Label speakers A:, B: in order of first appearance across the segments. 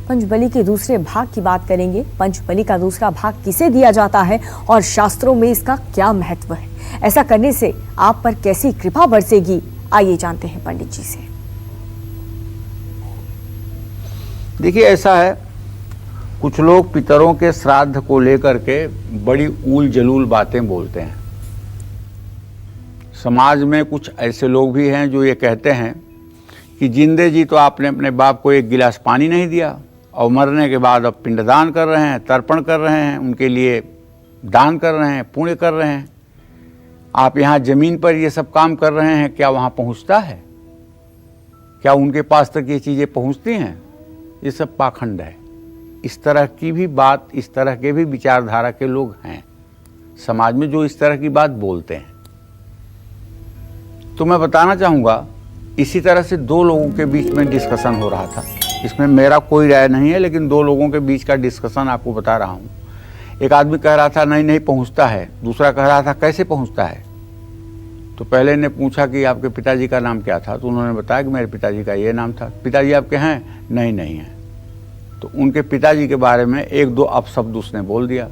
A: पंचबली के दूसरे भाग की बात करेंगे। पंचबली का दूसरा भाग किसे दिया जाता है और शास्त्रों में इसका क्या महत्व है? ऐसा करने से आप पर कैसी कृपा बरसेगी, आइए जानते हैं पंडित जी से।
B: देखिए, ऐसा है, कुछ लोग पितरों के श्राद्ध को लेकर के बड़ी ऊल जलूल बातें बोलते हैं। समाज में कुछ ऐसे लोग भी हैं जो ये कहते हैं कि जिंदे जी तो आपने अपने बाप को एक गिलास पानी नहीं दिया और मरने के बाद अब पिंडदान कर रहे हैं, तर्पण कर रहे हैं, उनके लिए दान कर रहे हैं, पुण्य कर रहे हैं। आप यहाँ जमीन पर ये सब काम कर रहे हैं, क्या वहाँ पहुँचता है? क्या उनके पास तक ये चीज़ें पहुँचती हैं? ये सब पाखंड है। इस तरह की भी बात, इस तरह के भी विचारधारा के लोग हैं समाज में जो इस तरह की बात बोलते हैं। तो मैं बताना चाहूँगा, इसी तरह से दो लोगों के बीच में डिस्कशन हो रहा था। इसमें मेरा कोई राय नहीं है, लेकिन दो लोगों के बीच का डिस्कशन आपको बता रहा हूँ। एक आदमी कह रहा था नहीं पहुँचता है, दूसरा कह रहा था कैसे पहुँचता है। तो पहले ने पूछा कि आपके पिताजी का नाम क्या था, तो उन्होंने बताया कि मेरे पिताजी का ये नाम था। पिताजी आपके हैं? नहीं है। तो उनके पिताजी के बारे में एक दो अपशब्द उसने बोल दिया।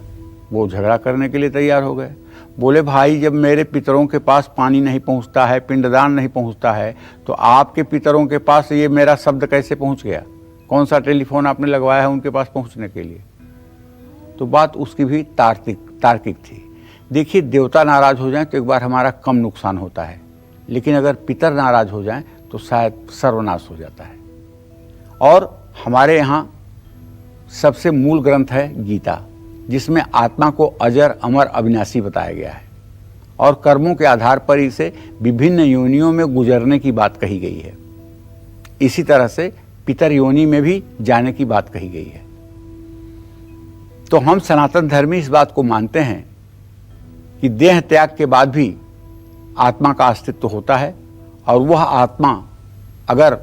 B: वो झगड़ा करने के लिए तैयार हो गए। बोले भाई, जब मेरे पितरों के पास पानी नहीं पहुंचता है, पिंडदान नहीं पहुंचता है, तो आपके पितरों के पास ये मेरा शब्द कैसे पहुंच गया? कौन सा टेलीफोन आपने लगवाया है उनके पास पहुंचने के लिए? तो बात उसकी भी तार्किक थी। देखिए, देवता नाराज हो जाएं तो एक बार हमारा कम नुकसान होता है, लेकिन अगर पितर नाराज हो जाएं तो शायद सर्वनाश हो जाता है। और हमारे यहाँ सबसे मूल ग्रंथ है गीता, जिसमें आत्मा को अजर, अमर, अविनाशी बताया गया है और कर्मों के आधार पर इसे विभिन्न योनियों में गुजरने की बात कही गई है। इसी तरह से पितर योनि में भी जाने की बात कही गई है। तो हम सनातन धर्मी इस बात को मानते हैं कि देह त्याग के बाद भी आत्मा का अस्तित्व होता है और वह आत्मा अगर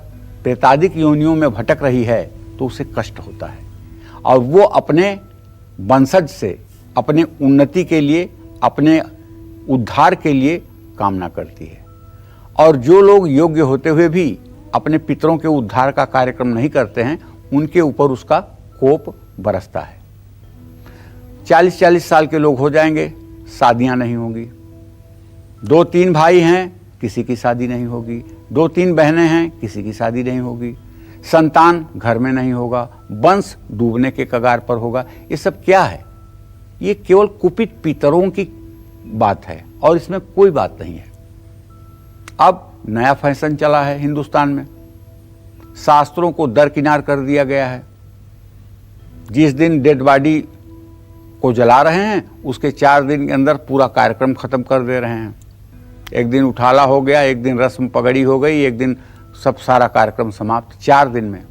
B: प्रेतादिक योनियों में भटक रही है तो उसे कष्ट होता है और वो अपने वंशज से अपने उन्नति के लिए, अपने उद्धार के लिए कामना करती है। और जो लोग योग्य होते हुए भी अपने पितरों के उद्धार का कार्यक्रम नहीं करते हैं, उनके ऊपर उसका कोप बरसता है। 40-40 साल के लोग हो जाएंगे, शादियां नहीं होंगी। 2-3 भाई हैं, किसी की शादी नहीं होगी। 2-3 बहनें हैं, किसी की शादी नहीं होगी। संतान घर में नहीं होगा, वंश डूबने के कगार पर होगा। ये सब क्या है? ये केवल कुपित पितरों की बात है और इसमें कोई बात नहीं है। अब नया फैशन चला है हिंदुस्तान में, शास्त्रों को दरकिनार कर दिया गया है। जिस दिन डेड बॉडी को जला रहे हैं, उसके 4 दिन के अंदर पूरा कार्यक्रम खत्म कर दे रहे हैं। एक दिन उठाला हो गया, एक दिन रस्म पगड़ी हो गई, एक दिन सब सारा कार्यक्रम समाप्त। 4 दिन में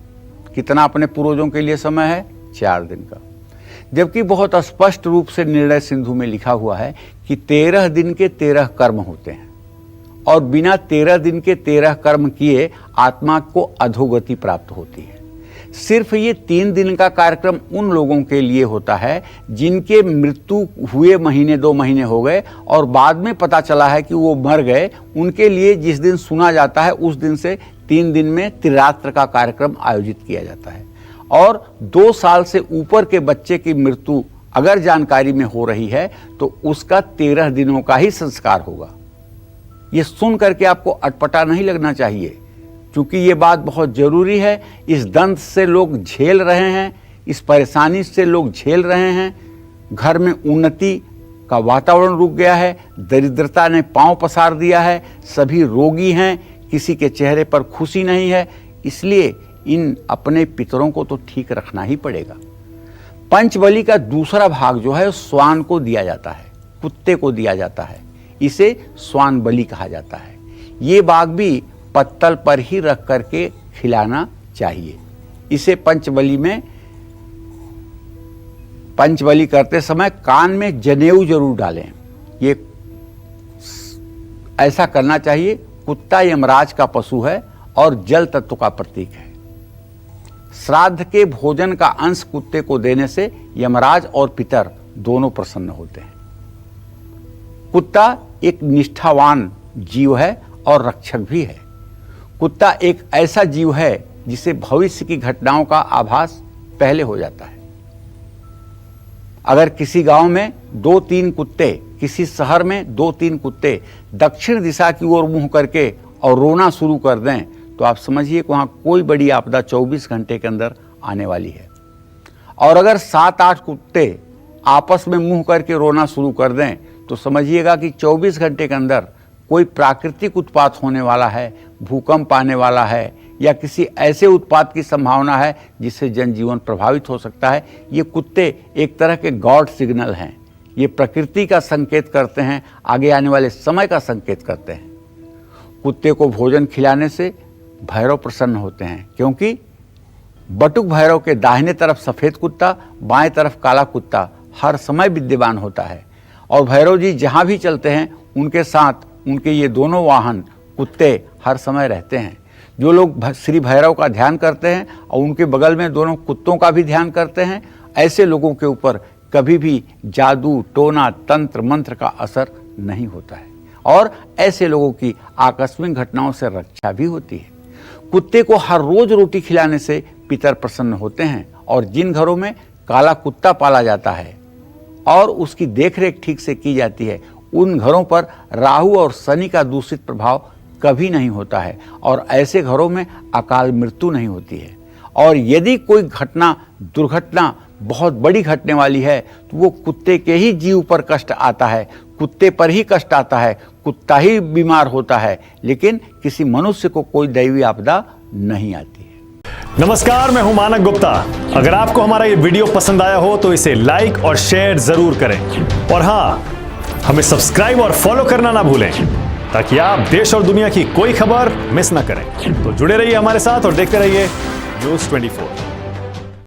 B: कितना अपने पूर्वजों के लिए समय है? 4 दिन का। जबकि बहुत स्पष्ट रूप से निर्णय सिंधु में लिखा हुआ है कि 13 दिन के 13 कर्म होते हैं और बिना 13 दिन के 13 कर्म किए आत्मा को अधोगति प्राप्त होती है। सिर्फ ये 3 दिन का कार्यक्रम उन लोगों के लिए होता है जिनके मृत्यु हुए महीने 2 महीने हो गए और बाद में पता चला है कि वो मर गए। उनके लिए जिस दिन सुना जाता है उस दिन से 3 दिन में त्रिरात्र का कार्यक्रम आयोजित किया जाता है। और 2 साल से ऊपर के बच्चे की मृत्यु अगर जानकारी में हो रही है तो उसका 13 दिनों का ही संस्कार होगा। ये सुन करके आपको अटपटा नहीं लगना चाहिए, क्योंकि ये बात बहुत जरूरी है। इस दंड से लोग झेल रहे हैं, इस परेशानी से लोग झेल रहे हैं। घर में उन्नति का वातावरण रुक गया है, दरिद्रता ने पांव पसार दिया है, सभी रोगी हैं, किसी के चेहरे पर खुशी नहीं है। इसलिए इन अपने पितरों को तो ठीक रखना ही पड़ेगा। पंचबली का दूसरा भाग जो है श्वान को दिया जाता है, कुत्ते को दिया जाता है। इसे श्वान बलि कहा जाता है। ये भाग भी पत्तल पर ही रख करके खिलाना चाहिए। इसे पंचबली करते समय कान में जनेऊ जरूर डालें। ये ऐसा करना चाहिए। कुत्ता यमराज का पशु है और जल तत्व का प्रतीक है। श्राद्ध के भोजन का अंश कुत्ते को देने से यमराज और पितर दोनों प्रसन्न होते हैं। कुत्ता एक निष्ठावान जीव है और रक्षक भी है। कुत्ता एक ऐसा जीव है जिसे भविष्य की घटनाओं का आभास पहले हो जाता है। अगर किसी गांव में 2-3 कुत्ते, किसी शहर में 2-3 कुत्ते दक्षिण दिशा की ओर मुंह करके और रोना शुरू कर दें तो आप समझिए कि वहां कोई बड़ी आपदा 24 घंटे के अंदर आने वाली है। और अगर 7-8 कुत्ते आपस में मुंह करके रोना शुरू कर दें तो समझिएगा कि 24 घंटे के अंदर कोई प्राकृतिक उत्पात होने वाला है, भूकंप आने वाला है या किसी ऐसे उत्पात की संभावना है जिससे जनजीवन प्रभावित हो सकता है। ये कुत्ते एक तरह के गॉड सिग्नल हैं, ये प्रकृति का संकेत करते हैं, आगे आने वाले समय का संकेत करते हैं। कुत्ते को भोजन खिलाने से भैरव प्रसन्न होते हैं, क्योंकि बटुक भैरव के दाहिने तरफ सफ़ेद कुत्ता, बाएं तरफ काला कुत्ता हर समय विद्यमान होता है और भैरव जी जहाँ भी चलते हैं उनके साथ उनके ये दोनों वाहन कुत्ते हर समय रहते हैं। जो लोग श्री भैरव का ध्यान करते हैं और उनके बगल में दोनों कुत्तों का भी ध्यान करते हैं, ऐसे लोगों के ऊपर कभी भी जादू, टोना, तंत्र, मंत्र का असर नहीं होता है और ऐसे लोगों की आकस्मिक घटनाओं से रक्षा भी होती है। कुत्ते को हर रोज रोटी खिलाने से पितर प्रसन्न होते हैं और जिन घरों में काला कुत्ता पाला जाता है और उसकी देखरेख ठीक से की जाती है, उन घरों पर राहु और शनि का दूषित प्रभाव कभी नहीं होता है और ऐसे घरों में अकाल मृत्यु नहीं होती है। और यदि कोई दुर्घटना बहुत बड़ी घटने वाली है तो वो कुत्ते के ही जीव पर कष्ट आता है, कुत्ते पर ही कष्ट आता है, कुत्ता ही बीमार होता है, लेकिन किसी मनुष्य को कोई दैवी आपदा नहीं आती है।
C: नमस्कार, मैं हूं मानक गुप्ता। अगर आपको हमारा ये वीडियो पसंद आया हो तो इसे लाइक और शेयर जरूर करें और हाँ, हमें सब्सक्राइब और फॉलो करना ना भूलें ताकि आप देश और दुनिया की कोई खबर मिस ना करें। तो जुड़े रहिए हमारे साथ और देखते रहिए न्यूज़ 24।